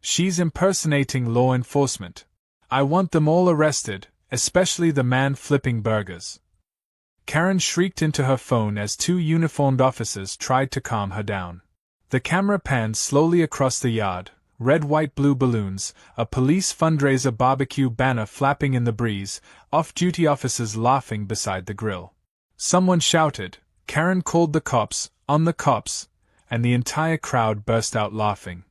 She's impersonating law enforcement. I want them all arrested, especially the man flipping burgers." Karen shrieked into her phone as two uniformed officers tried to calm her down. The camera panned slowly across the yard, red, white, blue balloons, a police fundraiser barbecue banner flapping in the breeze, off-duty officers laughing beside the grill. Someone shouted, "Karen called the cops, on the cops," and the entire crowd burst out laughing.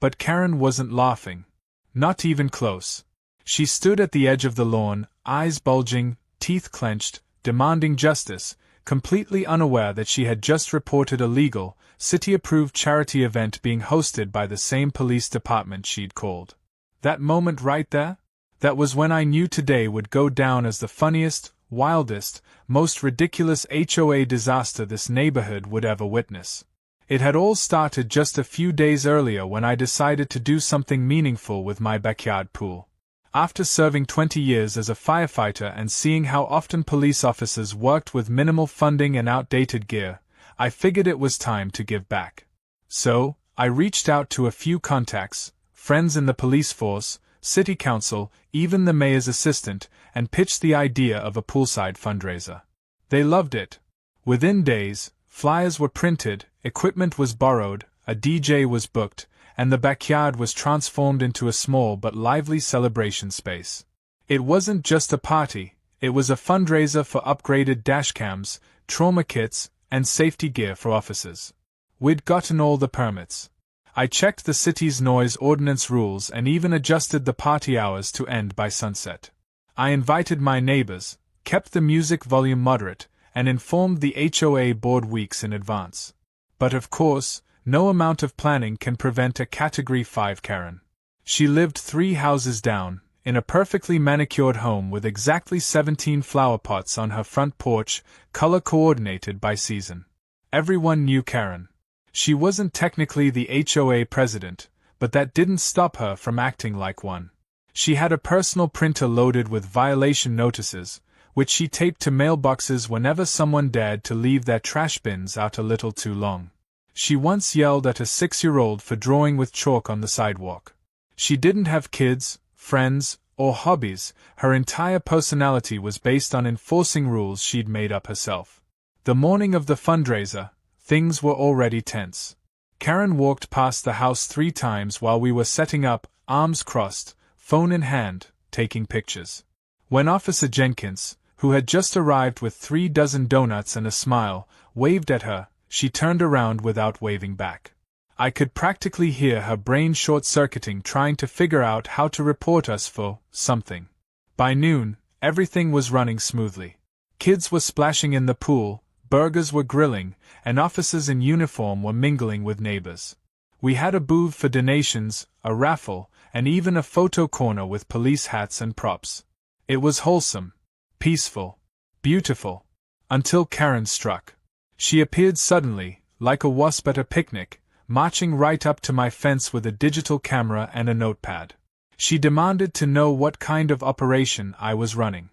But Karen wasn't laughing. Not even close. She stood at the edge of the lawn, eyes bulging, teeth clenched, demanding justice, completely unaware that she had just reported a legal, city-approved charity event being hosted by the same police department she'd called. That moment right there? That was when I knew today would go down as the funniest, wildest, most ridiculous HOA disaster this neighborhood would ever witness. It had all started just a few days earlier when I decided to do something meaningful with my backyard pool. After serving 20 years as a firefighter and seeing how often police officers worked with minimal funding and outdated gear, I figured it was time to give back. So, I reached out to a few contacts, friends in the police force, city council, even the mayor's assistant, and pitched the idea of a poolside fundraiser. They loved it. Within days, flyers were printed, equipment was borrowed, a DJ was booked, and the backyard was transformed into a small but lively celebration space. It wasn't just a party, it was a fundraiser for upgraded dashcams, trauma kits, and safety gear for officers. We'd gotten all the permits. I checked the city's noise ordinance rules and even adjusted the party hours to end by sunset. I invited my neighbors, kept the music volume moderate, and informed the HOA board weeks in advance. But of course, no amount of planning can prevent a Category 5 Karen. She lived 3 houses down, in a perfectly manicured home with exactly 17 flower pots on her front porch, color-coordinated by season. Everyone knew Karen. She wasn't technically the HOA president, but that didn't stop her from acting like one. She had a personal printer loaded with violation notices, which she taped to mailboxes whenever someone dared to leave their trash bins out a little too long. She once yelled at a 6-year-old for drawing with chalk on the sidewalk. She didn't have kids, friends, or hobbies. Her entire personality was based on enforcing rules she'd made up herself. The morning of the fundraiser, things were already tense. Karen walked past the house 3 times while we were setting up, arms crossed, phone in hand, taking pictures. When Officer Jenkins, who had just arrived with 3 dozen donuts and a smile, waved at her, she turned around without waving back. I could practically hear her brain short-circuiting trying to figure out how to report us for something. By noon, everything was running smoothly. Kids were splashing in the pool, burgers were grilling, and officers in uniform were mingling with neighbors. We had a booth for donations, a raffle, and even a photo corner with police hats and props. It was wholesome, peaceful, beautiful, until Karen struck. She appeared suddenly, like a wasp at a picnic, marching right up to my fence with a digital camera and a notepad. She demanded to know what kind of operation I was running.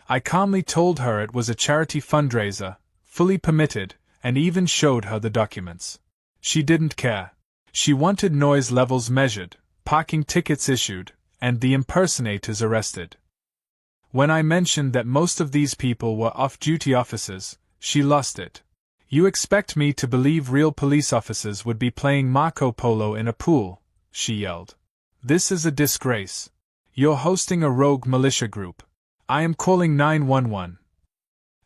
I calmly told her it was a charity fundraiser, fully permitted, and even showed her the documents. She didn't care. She wanted noise levels measured, parking tickets issued, and the impersonators arrested. When I mentioned that most of these people were off-duty officers, she lost it. "You expect me to believe real police officers would be playing Marco Polo in a pool?" she yelled. "This is a disgrace. You're hosting a rogue militia group. I am calling 911.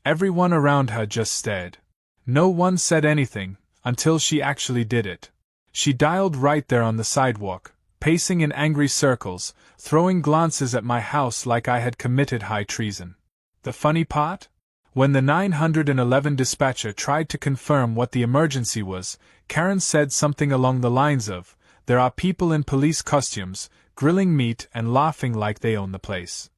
Everyone around her just stared. No one said anything, until she actually did it. She dialed right there on the sidewalk, pacing in angry circles, throwing glances at my house like I had committed high treason. The funny part? When the 911 dispatcher tried to confirm what the emergency was, Karen said something along the lines of, "There are people in police costumes, grilling meat and laughing like they own the place."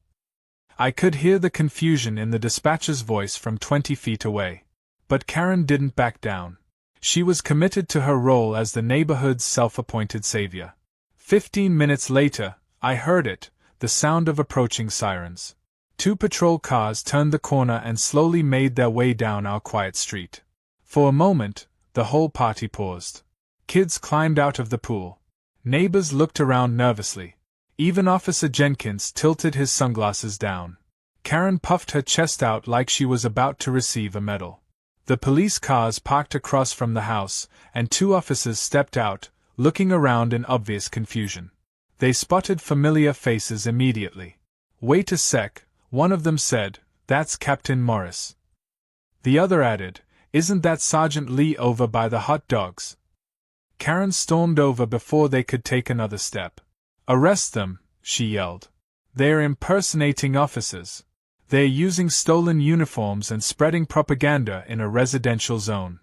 I could hear the confusion in the dispatcher's voice from 20 feet away. But Karen didn't back down. She was committed to her role as the neighborhood's self-appointed savior. 15 minutes later, I heard it, the sound of approaching sirens. 2 patrol cars turned the corner and slowly made their way down our quiet street. For a moment, the whole party paused. Kids climbed out of the pool. Neighbors looked around nervously. Even Officer Jenkins tilted his sunglasses down. Karen puffed her chest out like she was about to receive a medal. The police cars parked across from the house, and 2 officers stepped out, looking around in obvious confusion. They spotted familiar faces immediately. "Wait a sec," one of them said, "that's Captain Morris." The other added, "Isn't that Sergeant Lee over by the hot dogs?" Karen stormed over before they could take another step. "Arrest them," she yelled. "They're impersonating officers. They're using stolen uniforms and spreading propaganda in a residential zone."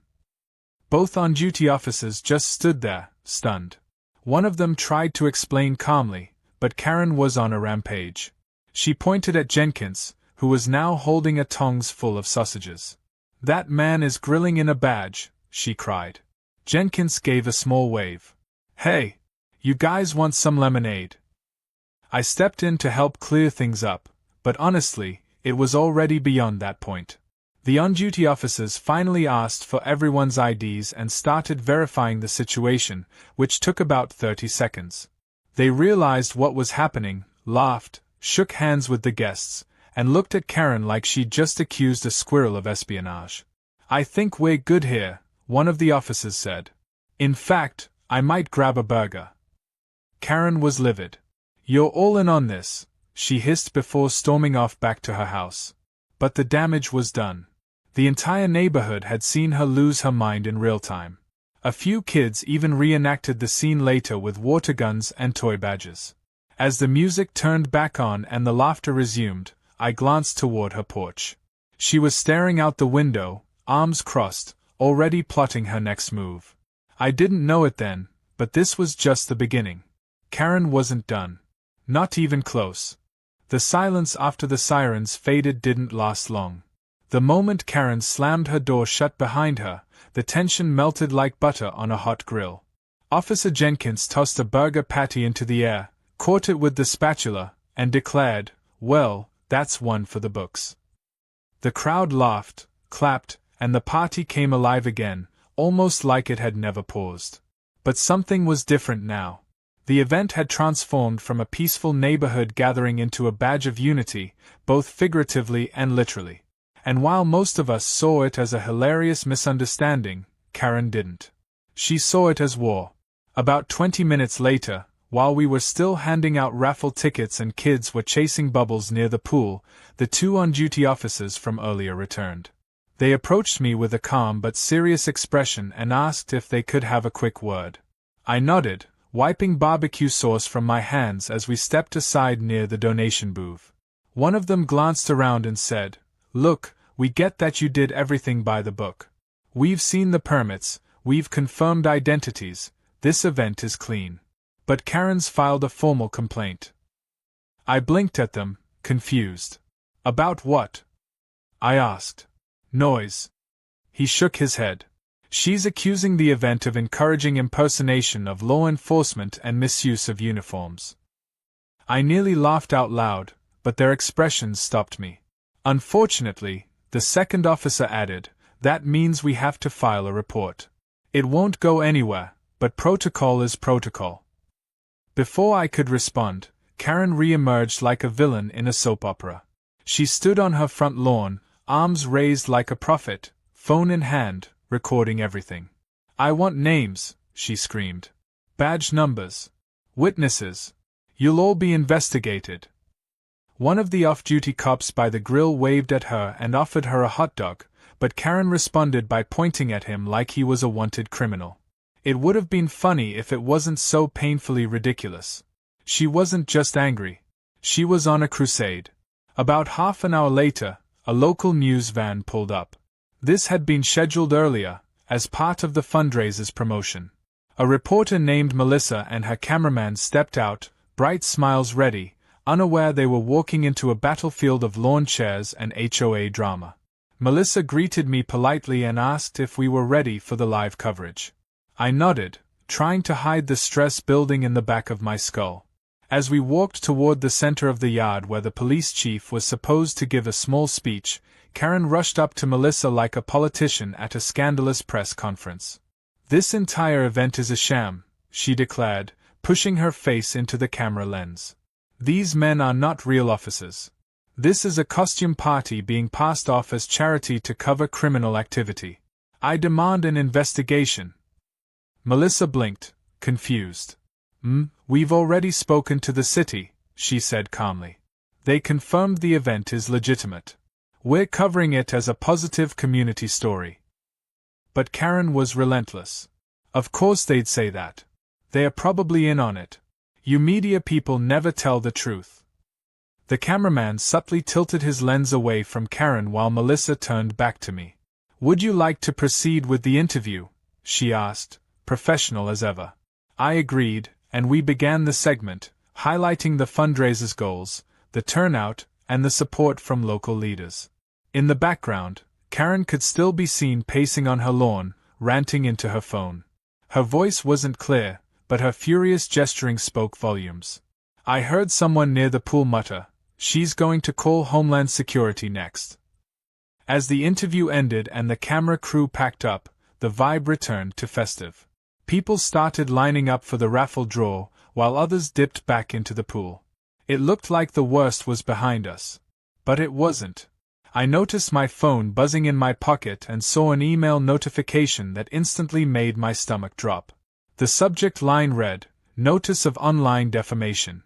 Both on-duty officers just stood there, stunned. One of them tried to explain calmly, but Karen was on a rampage. She pointed at Jenkins, who was now holding a tongs full of sausages. "That man is grilling in a badge," she cried. Jenkins gave a small wave. "Hey! You guys want some lemonade?" I stepped in to help clear things up, but honestly, it was already beyond that point. The on-duty officers finally asked for everyone's IDs and started verifying the situation, which took about 30 seconds. They realized what was happening, laughed, shook hands with the guests, and looked at Karen like she'd just accused a squirrel of espionage. "I think we're good here," one of the officers said. "In fact, I might grab a burger." Karen was livid. "You're all in on this," she hissed before storming off back to her house. But the damage was done. The entire neighborhood had seen her lose her mind in real time. A few kids even reenacted the scene later with water guns and toy badges. As the music turned back on and the laughter resumed, I glanced toward her porch. She was staring out the window, arms crossed, already plotting her next move. I didn't know it then, but this was just the beginning. Karen wasn't done. Not even close. The silence after the sirens faded didn't last long. The moment Karen slammed her door shut behind her, the tension melted like butter on a hot grill. Officer Jenkins tossed a burger patty into the air, caught it with the spatula, and declared, "Well, that's one for the books." The crowd laughed, clapped, and the party came alive again, almost like it had never paused. But something was different now. The event had transformed from a peaceful neighborhood gathering into a badge of unity, both figuratively and literally. And while most of us saw it as a hilarious misunderstanding, Karen didn't. She saw it as war. About 20 minutes later, while we were still handing out raffle tickets and kids were chasing bubbles near the pool, the 2 on-duty officers from earlier returned. They approached me with a calm but serious expression and asked if they could have a quick word. I nodded, wiping barbecue sauce from my hands as we stepped aside near the donation booth. One of them glanced around and said, "Look, we get that you did everything by the book. We've seen the permits, we've confirmed identities, this event is clean." But Karen's filed a formal complaint. I blinked at them, confused. "About what?" I asked. "Noise." He shook his head. "She's accusing the event of encouraging impersonation of law enforcement and misuse of uniforms." I nearly laughed out loud, but their expressions stopped me. "Unfortunately," the second officer added, "that means we have to file a report. It won't go anywhere, but protocol is protocol." Before I could respond, Karen re-emerged like a villain in a soap opera. She stood on her front lawn, arms raised like a prophet, phone in hand, recording everything. "I want names," she screamed. "Badge numbers. Witnesses. You'll all be investigated." One of the off-duty cops by the grill waved at her and offered her a hot dog, but Karen responded by pointing at him like he was a wanted criminal. It would have been funny if it wasn't so painfully ridiculous. She wasn't just angry. She was on a crusade. About half an hour later, a local news van pulled up. This had been scheduled earlier, as part of the Fundraiser's promotion. A reporter named Melissa and her cameraman stepped out, bright smiles ready, unaware they were walking into a battlefield of lawn chairs and HOA drama. Melissa greeted me politely and asked if we were ready for the live coverage. I nodded, trying to hide the stress building in the back of my skull. As we walked toward the center of the yard where the police chief was supposed to give a small speech, Karen rushed up to Melissa like a politician at a scandalous press conference. "This entire event is a sham," she declared, pushing her face into the camera lens. These men are not real officers. This is a costume party being passed off as charity to cover criminal activity. I demand an investigation. Melissa blinked, confused. We've already spoken to the city, she said calmly. They confirmed the event is legitimate. We're covering it as a positive community story. But Karen was relentless. Of course they'd say that. They are probably in on it. You media people never tell the truth. The cameraman subtly tilted his lens away from Karen while Melissa turned back to me. Would you like to proceed with the interview? She asked, professional as ever. I agreed, and we began the segment, highlighting the fundraiser's goals, the turnout, and the support from local leaders. In the background, Karen could still be seen pacing on her lawn, ranting into her phone. Her voice wasn't clear, but her furious gesturing spoke volumes. I heard someone near the pool mutter, "She's going to call Homeland Security next." As the interview ended and the camera crew packed up, the vibe returned to festive. People started lining up for the raffle draw, while others dipped back into the pool. It looked like the worst was behind us. But it wasn't. I noticed my phone buzzing in my pocket and saw an email notification that instantly made my stomach drop. The subject line read, "Notice of online defamation."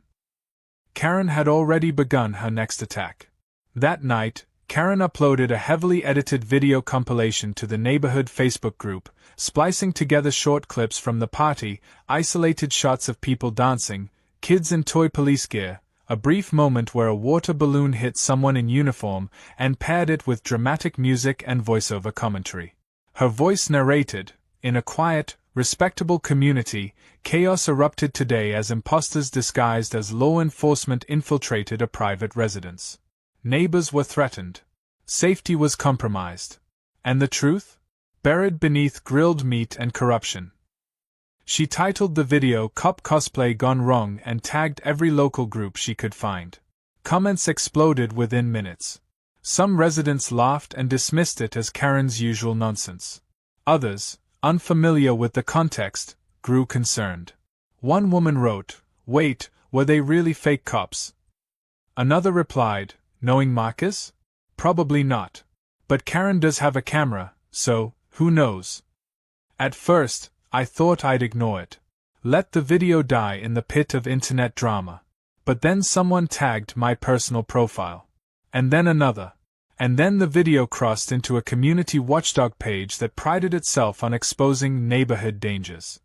Karen had already begun her next attack. That night, Karen uploaded a heavily edited video compilation to the neighborhood Facebook group, splicing together short clips from the party, isolated shots of people dancing, kids in toy police gear, a brief moment where a water balloon hit someone in uniform, and paired it with dramatic music and voiceover commentary. Her voice narrated, "In a quiet, respectable community, chaos erupted today as imposters disguised as law enforcement infiltrated a private residence. Neighbors were threatened. Safety was compromised. And the truth? Buried beneath grilled meat and corruption." She titled the video "Cop Cosplay Gone Wrong" and tagged every local group she could find. Comments exploded within minutes. Some residents laughed and dismissed it as Karen's usual nonsense. Others, unfamiliar with the context, grew concerned. One woman wrote, "Wait, were they really fake cops?" Another replied, "Knowing Marcus? Probably not. But Karen does have a camera, so, who knows?" At first, I thought I'd ignore it. Let the video die in the pit of internet drama. But then someone tagged my personal profile. And then another. And then the video crossed into a community watchdog page that prided itself on exposing neighborhood dangers.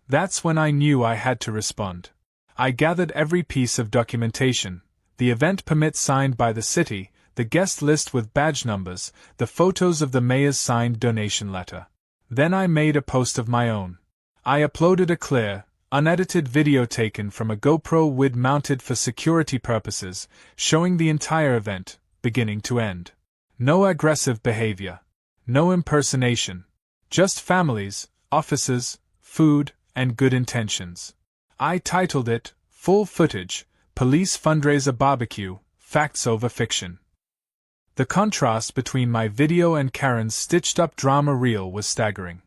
That's when I knew I had to respond. I gathered every piece of documentation, the event permit signed by the city, the guest list with badge numbers, the photos of the mayor's signed donation letter. Then I made a post of my own. I uploaded a clear, unedited video taken from a GoPro with mounted for security purposes, showing the entire event, beginning to end. No aggressive behavior. No impersonation. Just families, officers, food, and good intentions. I titled it, "Full Footage, Police Fundraiser Barbecue, Facts Over Fiction." The contrast between my video and Karen's stitched-up drama reel was staggering.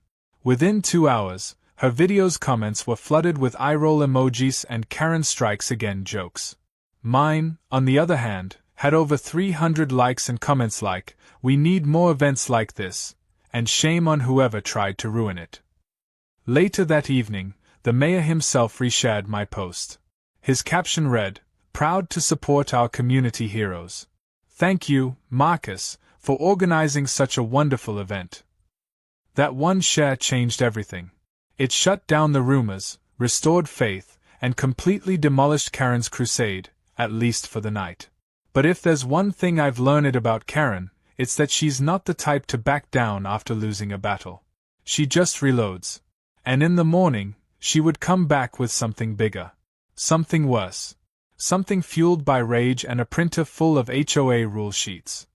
Within 2 hours, her video's comments were flooded with eye-roll emojis and Karen strikes again jokes. Mine, on the other hand, had over 300 likes and comments like, "We need more events like this," and "Shame on whoever tried to ruin it." Later that evening, the mayor himself reshared my post. His caption read, "Proud to support our community heroes. Thank you, Marcus, for organizing such a wonderful event." That one share changed everything. It shut down the rumors, restored faith, and completely demolished Karen's crusade, at least for the night. But if there's one thing I've learned about Karen, it's that she's not the type to back down after losing a battle. She just reloads. And in the morning, she would come back with something bigger. Something worse. Something fueled by rage and a printer full of HOA rule sheets.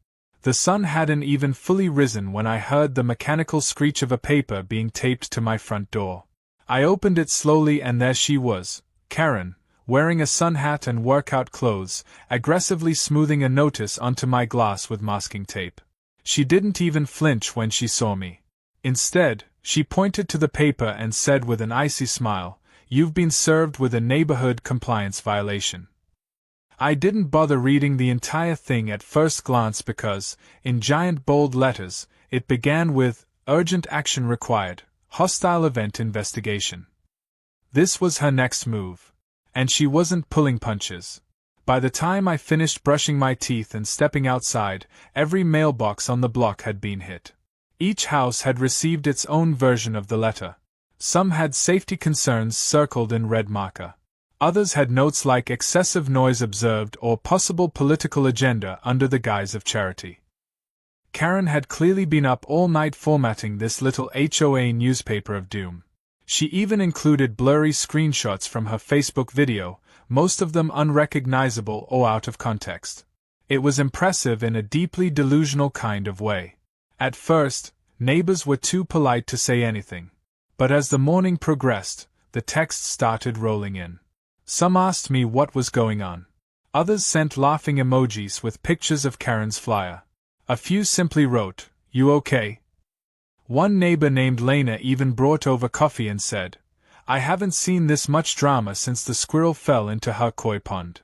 The sun hadn't even fully risen when I heard the mechanical screech of a paper being taped to my front door. I opened it slowly and there she was, Karen, wearing a sun hat and workout clothes, aggressively smoothing a notice onto my glass with masking tape. She didn't even flinch when she saw me. Instead, she pointed to the paper and said with an icy smile, You've been served with a neighborhood compliance violation. I didn't bother reading the entire thing at first glance because, in giant bold letters, it began with, "Urgent action required, hostile event investigation." This was her next move. And she wasn't pulling punches. By the time I finished brushing my teeth and stepping outside, every mailbox on the block had been hit. Each house had received its own version of the letter. Some had safety concerns circled in red marker. Others had notes like excessive noise observed or possible political agenda under the guise of charity. Karen had clearly been up all night formatting this little HOA newspaper of doom. She even included blurry screenshots from her Facebook video, most of them unrecognizable or out of context. It was impressive in a deeply delusional kind of way. At first, neighbors were too polite to say anything. But as the morning progressed, the texts started rolling in. Some asked me what was going on. Others sent laughing emojis with pictures of Karen's flyer. A few simply wrote, "You okay?" One neighbor named Lena even brought over coffee and said, "I haven't seen this much drama since the squirrel fell into her koi pond."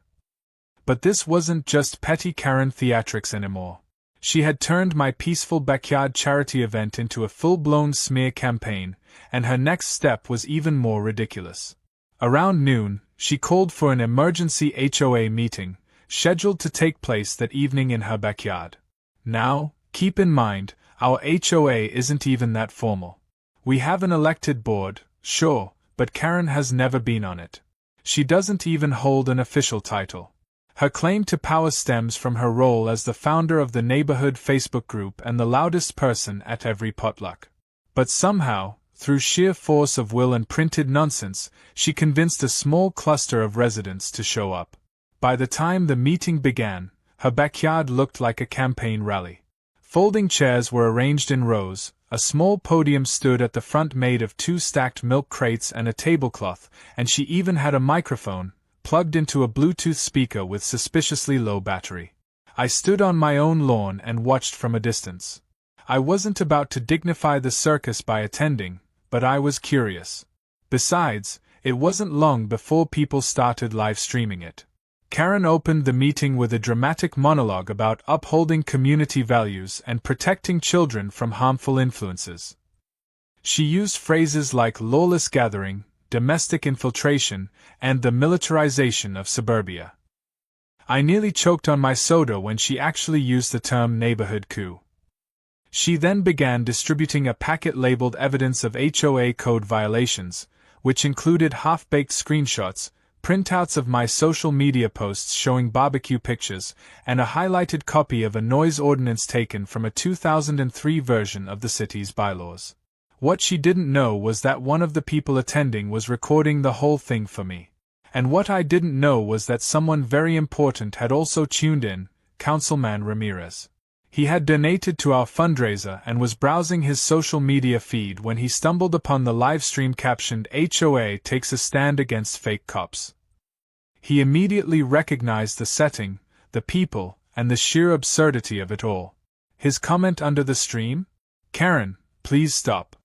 But this wasn't just petty Karen theatrics anymore. She had turned my peaceful backyard charity event into a full-blown smear campaign, and her next step was even more ridiculous. Around noon, she called for an emergency HOA meeting, scheduled to take place that evening in her backyard. Now, keep in mind, our HOA isn't even that formal. We have an elected board, sure, but Karen has never been on it. She doesn't even hold an official title. Her claim to power stems from her role as the founder of the neighborhood Facebook group and the loudest person at every potluck. But somehow, through sheer force of will and printed nonsense, she convinced a small cluster of residents to show up. By the time the meeting began, her backyard looked like a campaign rally. Folding chairs were arranged in rows, a small podium stood at the front made of 2 stacked milk crates and a tablecloth, and she even had a microphone, plugged into a Bluetooth speaker with suspiciously low battery. I stood on my own lawn and watched from a distance. I wasn't about to dignify the circus by attending, but I was curious. Besides, it wasn't long before people started live streaming it. Karen opened the meeting with a dramatic monologue about upholding community values and protecting children from harmful influences. She used phrases like lawless gathering, domestic infiltration, and the militarization of suburbia. I nearly choked on my soda when she actually used the term neighborhood coup. She then began distributing a packet labeled evidence of HOA code violations, which included half-baked screenshots, printouts of my social media posts showing barbecue pictures, and a highlighted copy of a noise ordinance taken from a 2003 version of the city's bylaws. What she didn't know was that one of the people attending was recording the whole thing for me. And what I didn't know was that someone very important had also tuned in, Councilman Ramirez. He had donated to our fundraiser and was browsing his social media feed when he stumbled upon the livestream captioned "HOA takes a stand against fake cops." He immediately recognized the setting, the people, and the sheer absurdity of it all. His comment under the stream? "Karen, please stop."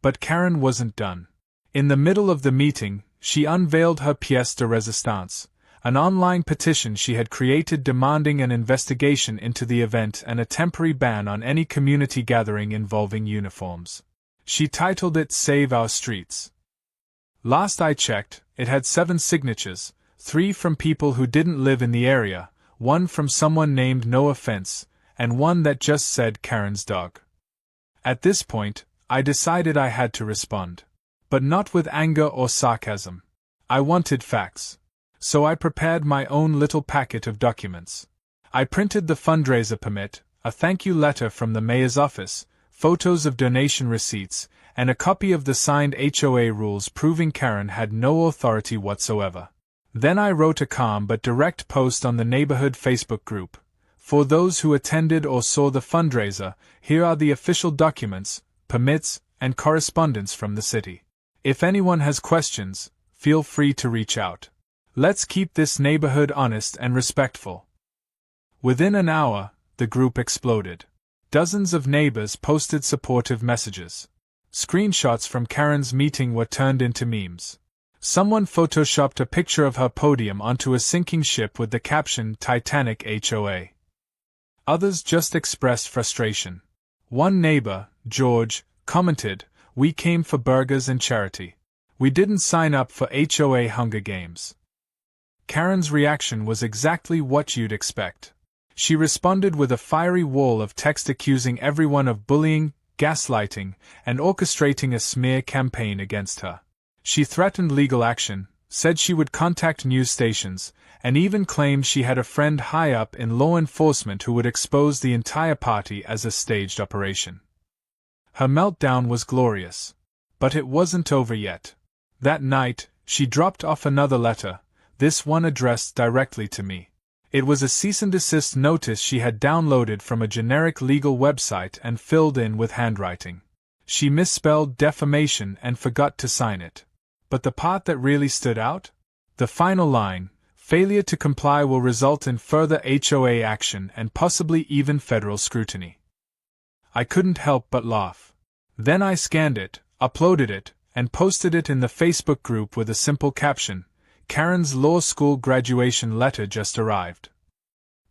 But Karen wasn't done. In the middle of the meeting, she unveiled her pièce de résistance, an online petition she had created demanding an investigation into the event and a temporary ban on any community gathering involving uniforms. She titled it "Save Our Streets." Last I checked, it had 7 signatures, 3 from people who didn't live in the area, 1 from someone named No Offense, and 1 that just said Karen's dog. At this point, I decided I had to respond. But not with anger or sarcasm. I wanted facts. So I prepared my own little packet of documents. I printed the fundraiser permit, a thank you letter from the mayor's office, photos of donation receipts, and a copy of the signed HOA rules proving Karen had no authority whatsoever. Then I wrote a calm but direct post on the neighborhood Facebook group. For those who attended or saw the fundraiser, here are the official documents, permits, and correspondence from the city. If anyone has questions, feel free to reach out. Let's keep this neighborhood honest and respectful. Within an hour, the group exploded. Dozens of neighbors posted supportive messages. Screenshots from Karen's meeting were turned into memes. Someone photoshopped a picture of her podium onto a sinking ship with the caption Titanic HOA. Others just expressed frustration. One neighbor, George, commented, "We came for burgers and charity. We didn't sign up for HOA Hunger Games." Karen's reaction was exactly what you'd expect. She responded with a fiery wall of text accusing everyone of bullying, gaslighting, and orchestrating a smear campaign against her. She threatened legal action, said she would contact news stations, and even claimed she had a friend high up in law enforcement who would expose the entire party as a staged operation. Her meltdown was glorious. But it wasn't over yet. That night, she dropped off another letter, this one addressed directly to me. It was a cease and desist notice she had downloaded from a generic legal website and filled in with handwriting. She misspelled defamation and forgot to sign it. But the part that really stood out? The final line, "Failure to comply will result in further HOA action and possibly even federal scrutiny." I couldn't help but laugh. Then I scanned it, uploaded it, and posted it in the Facebook group with a simple caption, "Karen's law school graduation letter just arrived."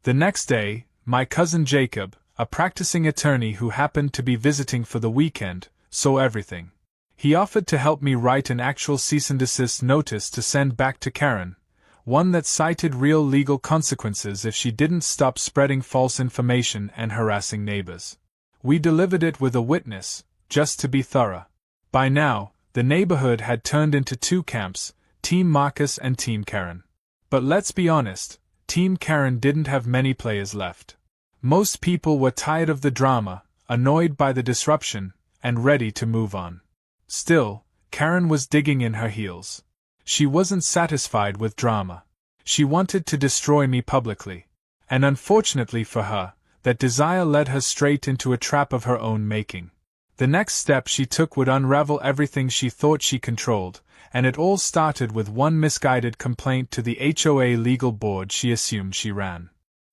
The next day, my cousin Jacob, a practicing attorney who happened to be visiting for the weekend, saw everything. He offered to help me write an actual cease and desist notice to send back to Karen, one that cited real legal consequences if she didn't stop spreading false information and harassing neighbors. We delivered it with a witness, just to be thorough. By now, the neighborhood had turned into two camps, Team Marcus and Team Karen. But let's be honest, Team Karen didn't have many players left. Most people were tired of the drama, annoyed by the disruption, and ready to move on. Still, Karen was digging in her heels. She wasn't satisfied with drama. She wanted to destroy me publicly. And unfortunately for her, that desire led her straight into a trap of her own making. The next step she took would unravel everything she thought she controlled, and it all started with one misguided complaint to the HOA legal board she assumed she ran.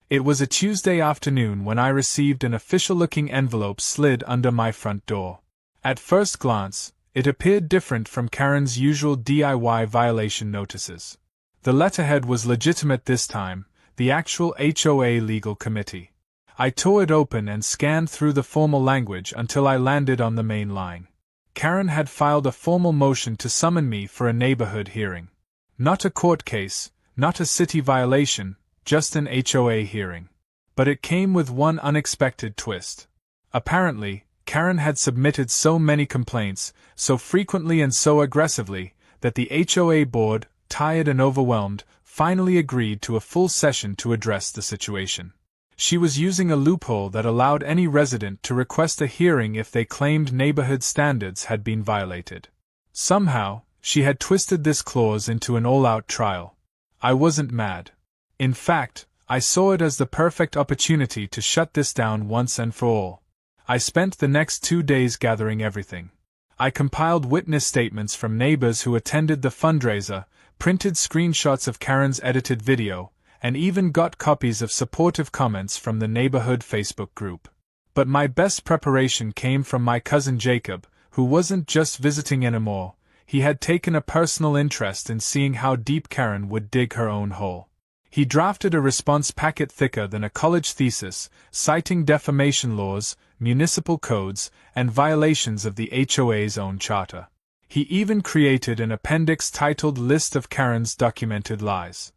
It was a Tuesday afternoon when I received an official-looking envelope slid under my front door. At first glance, it appeared different from Karen's usual DIY violation notices. The letterhead was legitimate this time, the actual HOA legal committee. I tore it open and scanned through the formal language until I landed on the main line. Karen had filed a formal motion to summon me for a neighborhood hearing. Not a court case, not a city violation, just an HOA hearing. But it came with one unexpected twist. Apparently, Karen had submitted so many complaints, so frequently and so aggressively, that the HOA board, tired and overwhelmed, finally agreed to a full session to address the situation. She was using a loophole that allowed any resident to request a hearing if they claimed neighborhood standards had been violated. Somehow, she had twisted this clause into an all-out trial. I wasn't mad. In fact, I saw it as the perfect opportunity to shut this down once and for all. I spent the next 2 days gathering everything. I compiled witness statements from neighbors who attended the fundraiser, printed screenshots of Karen's edited video, and even got copies of supportive comments from the neighborhood Facebook group. But my best preparation came from my cousin Jacob, who wasn't just visiting anymore, he had taken a personal interest in seeing how deep Karen would dig her own hole. He drafted a response packet thicker than a college thesis, citing defamation laws, municipal codes, and violations of the HOA's own charter. He even created an appendix titled List of Karen's Documented Lies.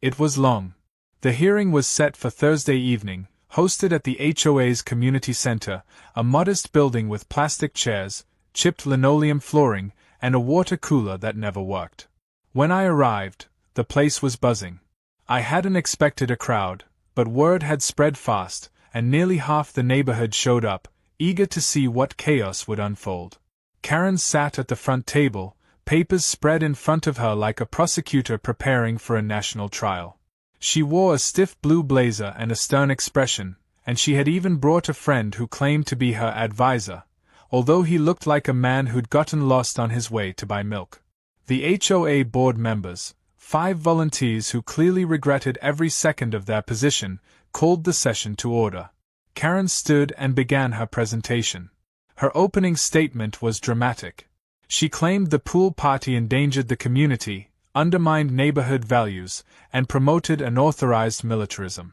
It was long. The hearing was set for Thursday evening, hosted at the HOA's community center, a modest building with plastic chairs, chipped linoleum flooring, and a water cooler that never worked. When I arrived, the place was buzzing. I hadn't expected a crowd, but word had spread fast, and nearly half the neighborhood showed up, eager to see what chaos would unfold. Karen sat at the front table, papers spread in front of her like a prosecutor preparing for a national trial. She wore a stiff blue blazer and a stern expression, and she had even brought a friend who claimed to be her advisor, although he looked like a man who'd gotten lost on his way to buy milk. The HOA board members, 5 volunteers who clearly regretted every second of their position, called the session to order. Karen stood and began her presentation. Her opening statement was dramatic. She claimed the pool party endangered the community, undermined neighborhood values, and promoted unauthorized militarism.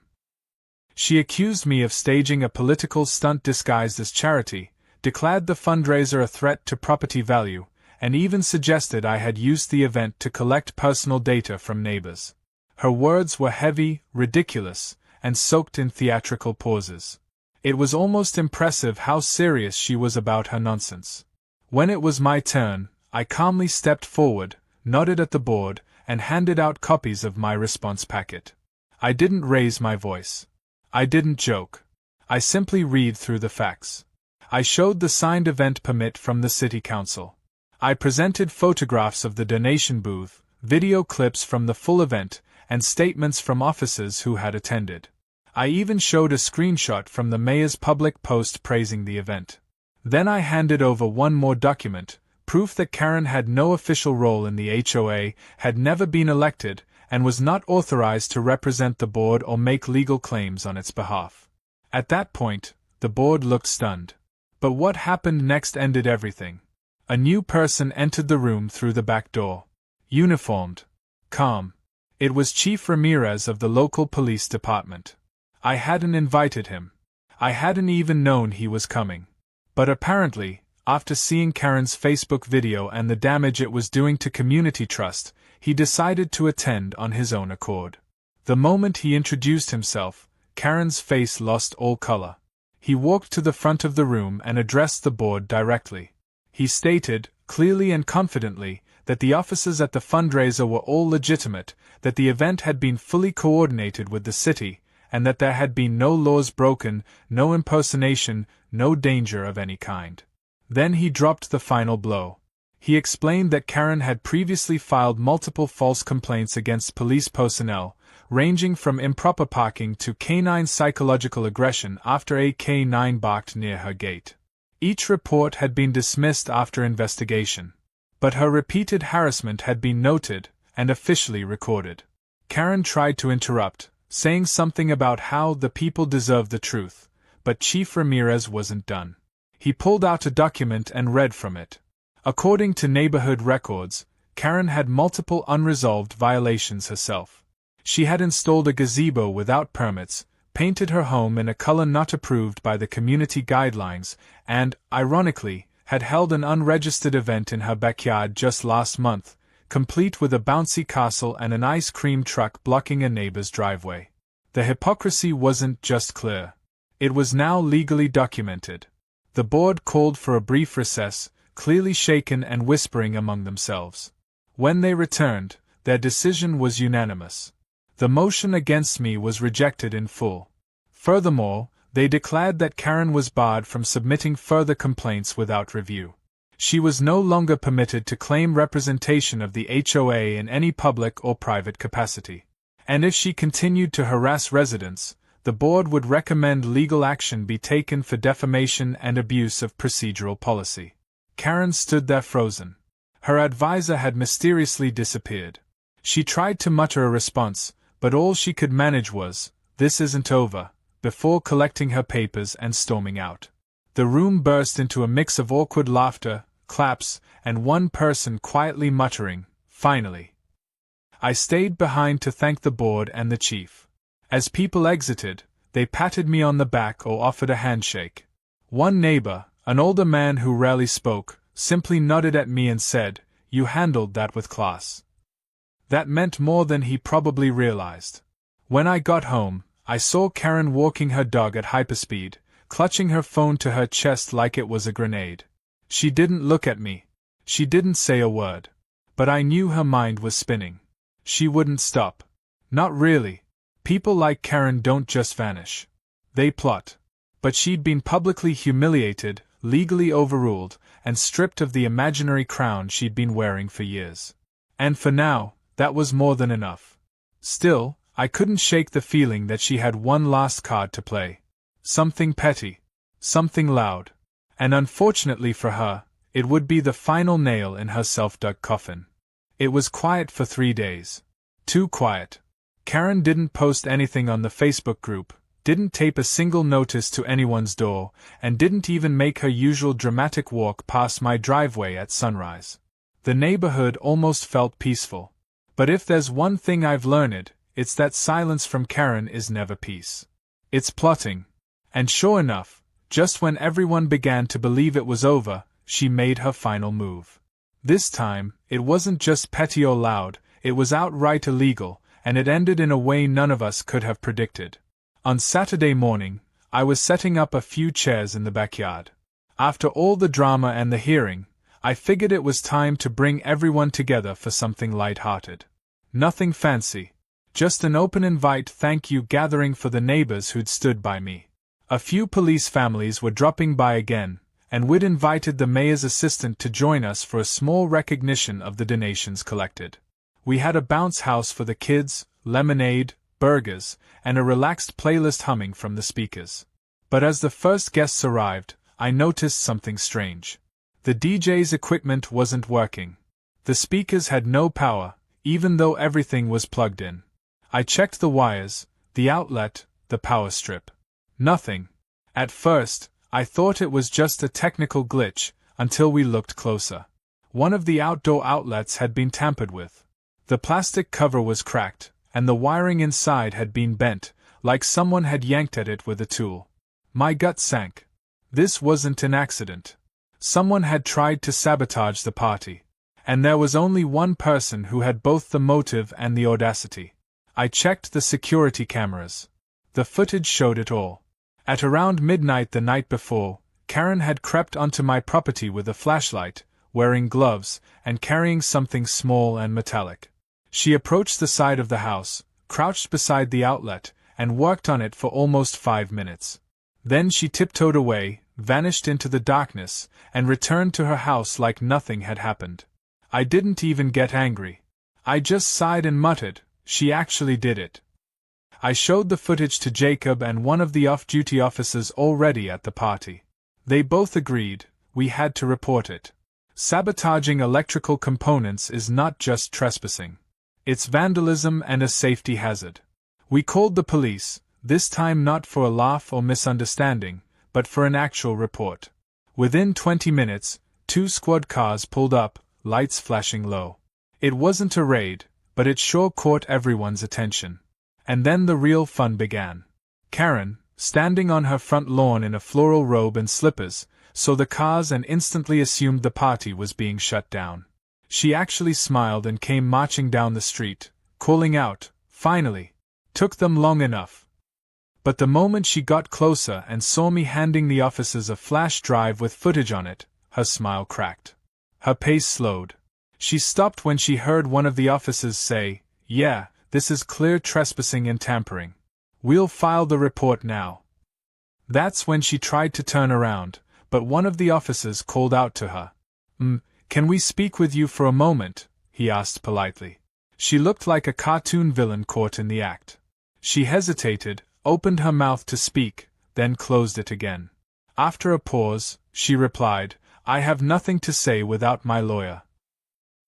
She accused me of staging a political stunt disguised as charity, declared the fundraiser a threat to property value, and even suggested I had used the event to collect personal data from neighbors. Her words were heavy, ridiculous, and soaked in theatrical pauses. It was almost impressive how serious she was about her nonsense. When it was my turn, I calmly stepped forward, nodded at the board, and handed out copies of my response packet. I didn't raise my voice. I didn't joke. I simply read through the facts. I showed the signed event permit from the city council. I presented photographs of the donation booth, video clips from the full event, and statements from officers who had attended. I even showed a screenshot from the mayor's public post praising the event. Then I handed over one more document, proof that Karen had no official role in the HOA, had never been elected, and was not authorized to represent the board or make legal claims on its behalf. At that point, the board looked stunned. But what happened next ended everything. A new person entered the room through the back door. Uniformed. Calm. It was Chief Ramirez of the local police department. I hadn't invited him. I hadn't even known he was coming. But apparently, after seeing Karen's Facebook video and the damage it was doing to community trust, he decided to attend on his own accord. The moment he introduced himself, Karen's face lost all color. He walked to the front of the room and addressed the board directly. He stated, clearly and confidently, that the officers at the fundraiser were all legitimate, that the event had been fully coordinated with the city, and that there had been no laws broken, no impersonation, no danger of any kind. Then he dropped the final blow. He explained that Karen had previously filed multiple false complaints against police personnel, ranging from improper parking to canine psychological aggression after a canine barked near her gate. Each report had been dismissed after investigation. But her repeated harassment had been noted and officially recorded. Karen tried to interrupt, saying something about how the people deserve the truth, but Chief Ramirez wasn't done. He pulled out a document and read from it. According to neighborhood records, Karen had multiple unresolved violations herself. She had installed a gazebo without permits, painted her home in a color not approved by the community guidelines, and, ironically, had held an unregistered event in her backyard just last month, complete with a bouncy castle and an ice cream truck blocking a neighbor's driveway. The hypocrisy wasn't just clear. It was now legally documented. The board called for a brief recess, clearly shaken and whispering among themselves. When they returned, their decision was unanimous. The motion against me was rejected in full. Furthermore, they declared that Karen was barred from submitting further complaints without review. She was no longer permitted to claim representation of the HOA in any public or private capacity. And if she continued to harass residents, the board would recommend legal action be taken for defamation and abuse of procedural policy. Karen stood there frozen. Her advisor had mysteriously disappeared. She tried to mutter a response, but all she could manage was, "This isn't over," before collecting her papers and storming out. The room burst into a mix of awkward laughter, claps, and one person quietly muttering, "Finally." I stayed behind to thank the board and the chief. As people exited, they patted me on the back or offered a handshake. One neighbor, an older man who rarely spoke, simply nodded at me and said, "You handled that with class." That meant more than he probably realized. When I got home, I saw Karen walking her dog at hyperspeed, clutching her phone to her chest like it was a grenade. She didn't look at me. She didn't say a word. But I knew her mind was spinning. She wouldn't stop. Not really. People like Karen don't just vanish. They plot. But she'd been publicly humiliated, legally overruled, and stripped of the imaginary crown she'd been wearing for years. And for now, that was more than enough. Still, I couldn't shake the feeling that she had one last card to play. Something petty. Something loud. And unfortunately for her, it would be the final nail in her self-dug coffin. It was quiet for 3 days. Too quiet. Karen didn't post anything on the Facebook group, didn't tape a single notice to anyone's door, and didn't even make her usual dramatic walk past my driveway at sunrise. The neighborhood almost felt peaceful. But if there's one thing I've learned, it's that silence from Karen is never peace. It's plotting. And sure enough, just when everyone began to believe it was over, she made her final move. This time, it wasn't just petty or loud, it was outright illegal, and it ended in a way none of us could have predicted. On Saturday morning, I was setting up a few chairs in the backyard. After all the drama and the hearing, I figured it was time to bring everyone together for something light-hearted. Nothing fancy. Just an open invite thank you gathering for the neighbors who'd stood by me. A few police families were dropping by again, and we'd invited the mayor's assistant to join us for a small recognition of the donations collected. We had a bounce house for the kids, lemonade, burgers, and a relaxed playlist humming from the speakers. But as the first guests arrived, I noticed something strange. The DJ's equipment wasn't working. The speakers had no power, even though everything was plugged in. I checked the wires, the outlet, the power strip. Nothing. At first, I thought it was just a technical glitch, until we looked closer. One of the outdoor outlets had been tampered with. The plastic cover was cracked, and the wiring inside had been bent, like someone had yanked at it with a tool. My gut sank. This wasn't an accident. Someone had tried to sabotage the party. And there was only one person who had both the motive and the audacity. I checked the security cameras. The footage showed it all. At around midnight the night before, Karen had crept onto my property with a flashlight, wearing gloves, and carrying something small and metallic. She approached the side of the house, crouched beside the outlet, and worked on it for almost 5 minutes. Then she tiptoed away, vanished into the darkness, and returned to her house like nothing had happened. I didn't even get angry. I just sighed and muttered, "She actually did it." I showed the footage to Jacob and one of the off-duty officers already at the party. They both agreed, we had to report it. Sabotaging electrical components is not just trespassing. It's vandalism and a safety hazard. We called the police, this time not for a laugh or misunderstanding, but for an actual report. Within 20 minutes, 2 squad cars pulled up, lights flashing low. It wasn't a raid, but it sure caught everyone's attention. And then the real fun began. Karen, standing on her front lawn in a floral robe and slippers, saw the cars and instantly assumed the party was being shut down. She actually smiled and came marching down the street, calling out, "Finally! Took them long enough." But the moment she got closer and saw me handing the officers a flash drive with footage on it, her smile cracked. Her pace slowed. She stopped when she heard one of the officers say, "Yeah, this is clear trespassing and tampering. We'll file the report now." That's when she tried to turn around, but one of the officers called out to her. Can we speak with you for a moment?" he asked politely. She looked like a cartoon villain caught in the act. She hesitated, opened her mouth to speak, then closed it again. After a pause, she replied, "I have nothing to say without my lawyer."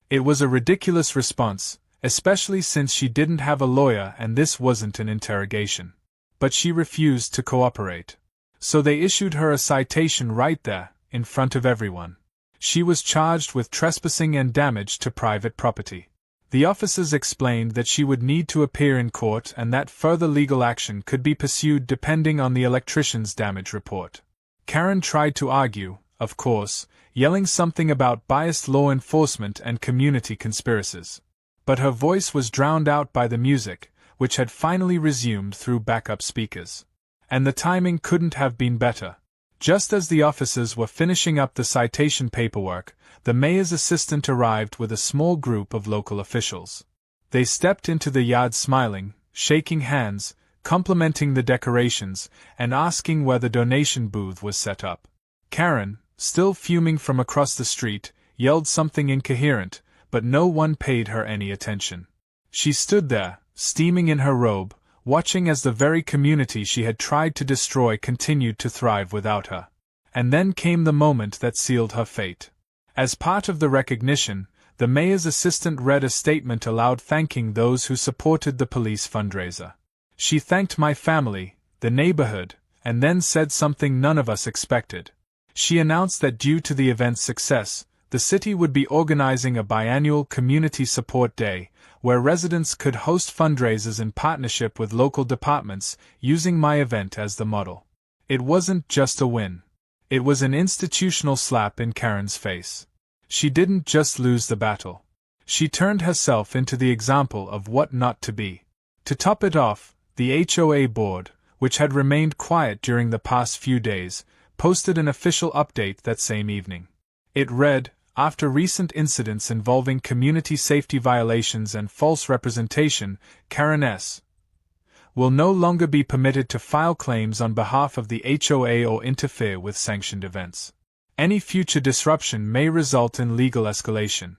It was a ridiculous response, especially since she didn't have a lawyer and this wasn't an interrogation. But she refused to cooperate. So they issued her a citation right there, in front of everyone. She was charged with trespassing and damage to private property. The officers explained that she would need to appear in court and that further legal action could be pursued depending on the electrician's damage report. Karen tried to argue, of course, yelling something about biased law enforcement and community conspiracies. But her voice was drowned out by the music, which had finally resumed through backup speakers. And the timing couldn't have been better. Just as the officers were finishing up the citation paperwork, the mayor's assistant arrived with a small group of local officials. They stepped into the yard smiling, shaking hands, complimenting the decorations, and asking where the donation booth was set up. Karen, still fuming from across the street, yelled something incoherent, but no one paid her any attention. She stood there, steaming in her robe, watching as the very community she had tried to destroy continued to thrive without her. And then came the moment that sealed her fate. As part of the recognition, the mayor's assistant read a statement aloud thanking those who supported the police fundraiser. She thanked my family, the neighborhood, and then said something none of us expected. She announced that due to the event's success, the city would be organizing a biannual Community Support Day, where residents could host fundraisers in partnership with local departments, using my event as the model. It wasn't just a win. It was an institutional slap in Karen's face. She didn't just lose the battle. She turned herself into the example of what not to be. To top it off, the HOA board, which had remained quiet during the past few days, posted an official update that same evening. It read, "After recent incidents involving community safety violations and false representation, Karen S. will no longer be permitted to file claims on behalf of the HOA or interfere with sanctioned events. Any future disruption may result in legal escalation."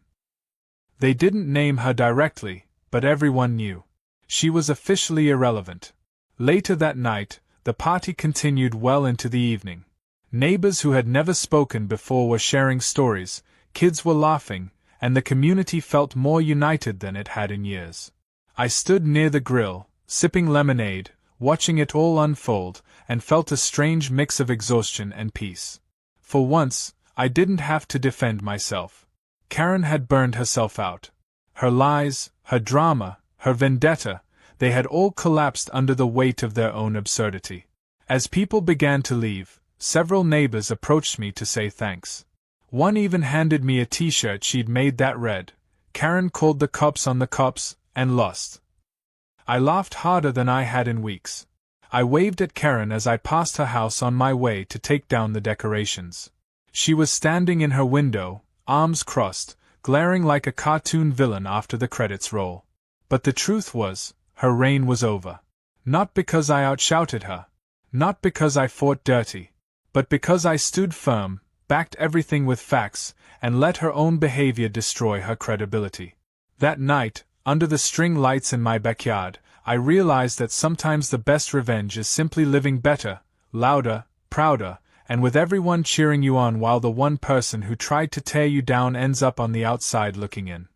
They didn't name her directly, but everyone knew. She was officially irrelevant. Later that night, the party continued well into the evening. Neighbors who had never spoken before were sharing stories, kids were laughing, and the community felt more united than it had in years. I stood near the grill, sipping lemonade, watching it all unfold, and felt a strange mix of exhaustion and peace. For once, I didn't have to defend myself. Karen had burned herself out. Her lies, her drama, her vendetta, they had all collapsed under the weight of their own absurdity. As people began to leave, several neighbors approached me to say thanks. One even handed me a t-shirt she'd made that read, "Karen called the cops on the cops, and lost." I laughed harder than I had in weeks. I waved at Karen as I passed her house on my way to take down the decorations. She was standing in her window, arms crossed, glaring like a cartoon villain after the credits roll. But the truth was, her reign was over. Not because I outshouted her. Not because I fought dirty. But because I stood firm, backed everything with facts, and let her own behavior destroy her credibility. That night, under the string lights in my backyard, I realized that sometimes the best revenge is simply living better, louder, prouder, and with everyone cheering you on while the one person who tried to tear you down ends up on the outside looking in.